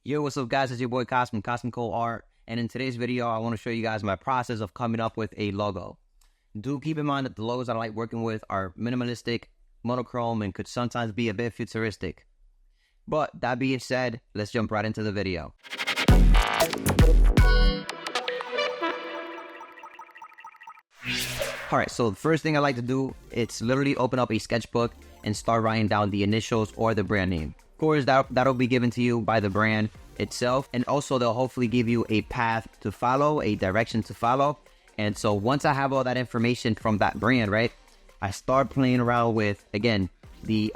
Yo, what's up guys, it's your boy Cos from Cosmico Art, and in today's video I want to show you guys my process of coming up with a logo. Do keep in mind that the logos I like working with are minimalistic, monochrome, and could sometimes be a bit futuristic. But that being said, let's jump right into the video. Alright, so the first thing I like to do, it's literally open up a sketchbook and start writing down the initials or the brand name. Of course, that'll be given to you by the brand itself, and also they'll hopefully give you a path to follow, a direction to follow. And so once I have all that information from that brand, right, I start playing around with, again, the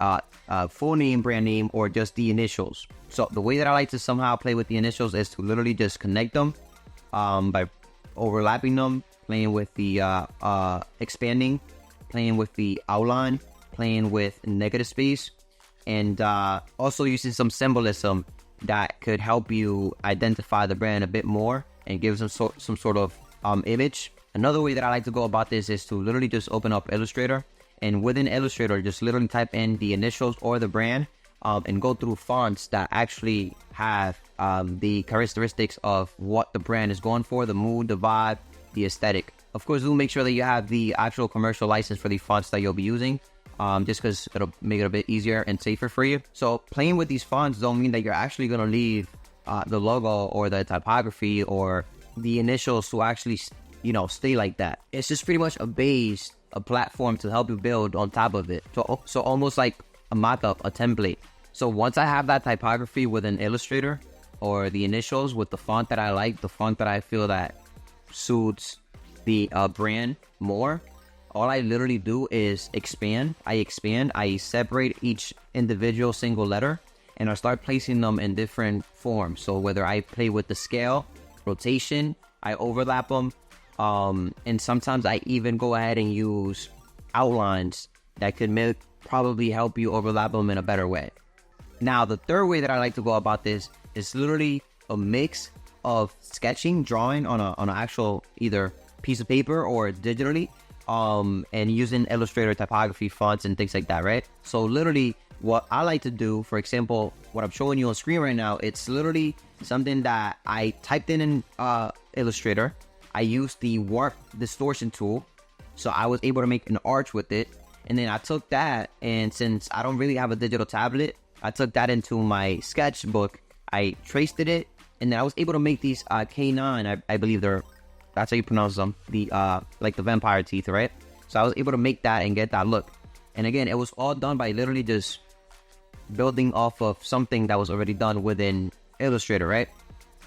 full name, brand name, or just the initials. So the way that I like to somehow play with the initials is to literally just connect them by overlapping them, playing with the expanding, playing with the outline, playing with negative space, and also using some symbolism that could help you identify the brand a bit more and give some sort of image. Another way that I like to go about this is to literally just open up Illustrator, and within Illustrator just literally type in the initials or the brand and go through fonts that actually have the characteristics of what the brand is going for, the mood, the vibe, the aesthetic. Of course, do make sure that you have the actual commercial license for the fonts that you'll be using, just because it'll make it a bit easier and safer for you. So playing with these fonts don't mean that you're actually going to leave the logo or the typography or the initials to actually, stay like that. It's just pretty much a base, a platform to help you build on top of it. So almost like a mock-up, a template. So once I have that typography within Illustrator or the initials with the font that I like, the font that I feel that suits the brand more, all I literally do is expand. I separate each individual single letter and I start placing them in different forms. So whether I play with the scale, rotation, I overlap them, and sometimes I even go ahead and use outlines that could probably help you overlap them in a better way. Now, the third way that I like to go about this is literally a mix of sketching, drawing on an actual either piece of paper or digitally, and using Illustrator typography, fonts, and things like that, right? So literally what I like to do, for example, what I'm showing you on screen right now, it's literally something that I typed in Illustrator. I used the warp distortion tool, so I was able to make an arch with it. And then I took that, and since I don't really have a digital tablet, I took that into my sketchbook, I traced it, and then I was able to make these K9, I believe that's how you pronounce them, like the vampire teeth, right? So I was able to make that and get that look. And again, it was all done by literally just building off of something that was already done within Illustrator, right?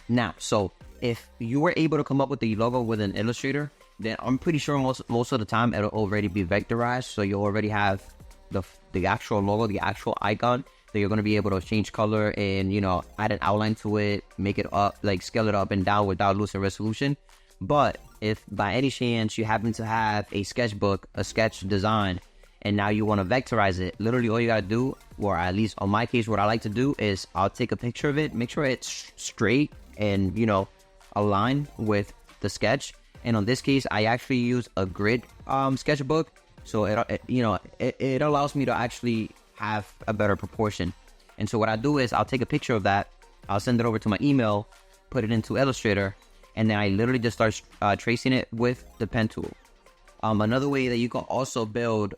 Now, so if you were able to come up with the logo within Illustrator, then I'm pretty sure most of the time it'll already be vectorized. So you'll already have the actual logo, the actual icon, that you're going to be able to change color and, add an outline to it, make it up, like scale it up and down without losing resolution. But if by any chance you happen to have a sketchbook, a sketch design, and now you want to vectorize it, literally all you got to do, or at least on my case, what I like to do is I'll take a picture of it, make sure it's straight and, aligned with the sketch. And on this case, I actually use a grid sketchbook. So it allows me to actually have a better proportion. And so what I do is I'll take a picture of that, I'll send it over to my email, put it into Illustrator, and then I literally just start tracing it with the pen tool. Another way that you can also build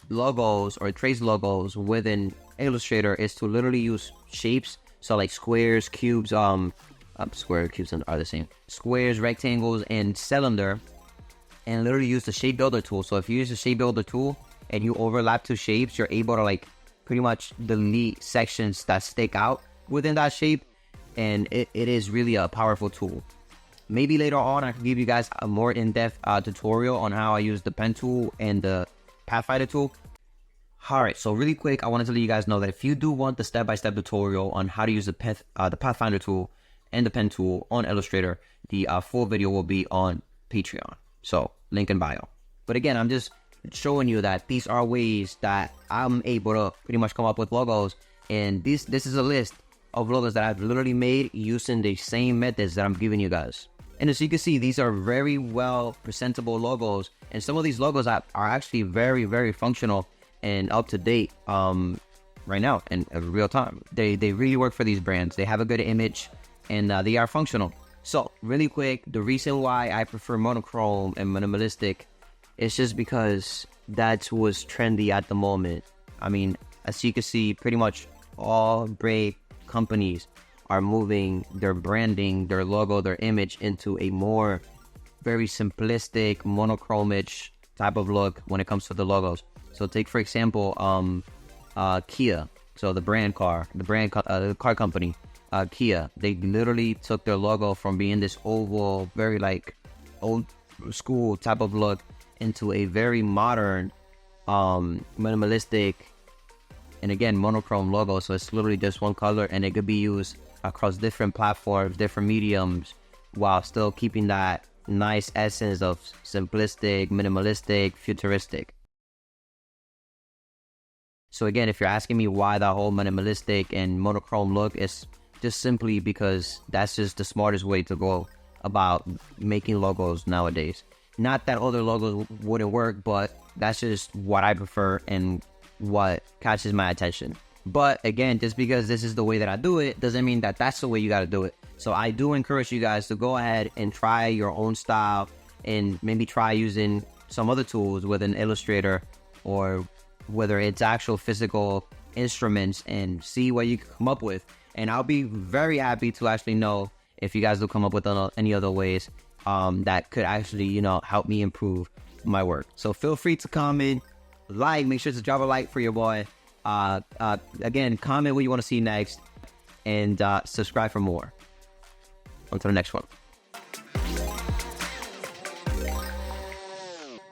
logos or trace logos within Illustrator is to literally use shapes. So like squares, cubes, square, cubes are the same. Squares, rectangles, and cylinder, and literally use the shape builder tool. So if you use the shape builder tool and you overlap two shapes, you're able to like pretty much delete sections that stick out within that shape. And it is really a powerful tool. Maybe later on I can give you guys a more in-depth tutorial on how I use the pen tool and the Pathfinder tool. Alright, so really quick, I wanted to let you guys know that if you do want the step-by-step tutorial on how to use the Pathfinder tool and the pen tool on Illustrator, the full video will be on Patreon. So, link in bio. But again, I'm just showing you that these are ways that I'm able to pretty much come up with logos. And this is a list of logos that I've literally made using the same methods that I'm giving you guys. And as you can see, these are very well presentable logos, and some of these logos are actually very, very functional and up to date. right now in real time. They really work for these brands. They have a good image, and they are functional. So really quick, the reason why I prefer monochrome and minimalistic is just because that's what's trendy at the moment. I mean, as you can see, pretty much all great companies are moving their branding, their logo, their image into a more very simplistic, monochromic type of look when it comes to the logos. So take, for example, Kia. So the car company, Kia. They literally took their logo from being this oval, very like old school type of look into a very modern, minimalistic, and again, monochrome logo. So it's literally just one color, and it could be used across different platforms, different mediums, while still keeping that nice essence of simplistic, minimalistic, futuristic. So again, if you're asking me why that whole minimalistic and monochrome look, is just simply because that's just the smartest way to go about making logos nowadays. Not that other logos wouldn't work, but that's just what I prefer and what catches my attention. But again, just because this is the way that I do it, doesn't mean that that's the way you got to do it. So I do encourage you guys to go ahead and try your own style, and maybe try using some other tools with an Illustrator, or whether it's actual physical instruments, and see what you can come up with. And I'll be very happy to actually know if you guys will come up with any other ways that could actually, you know, help me improve my work. So feel free to comment, like, make sure to drop a like for your boy. Again, comment what you want to see next, and subscribe for more. Until the next one.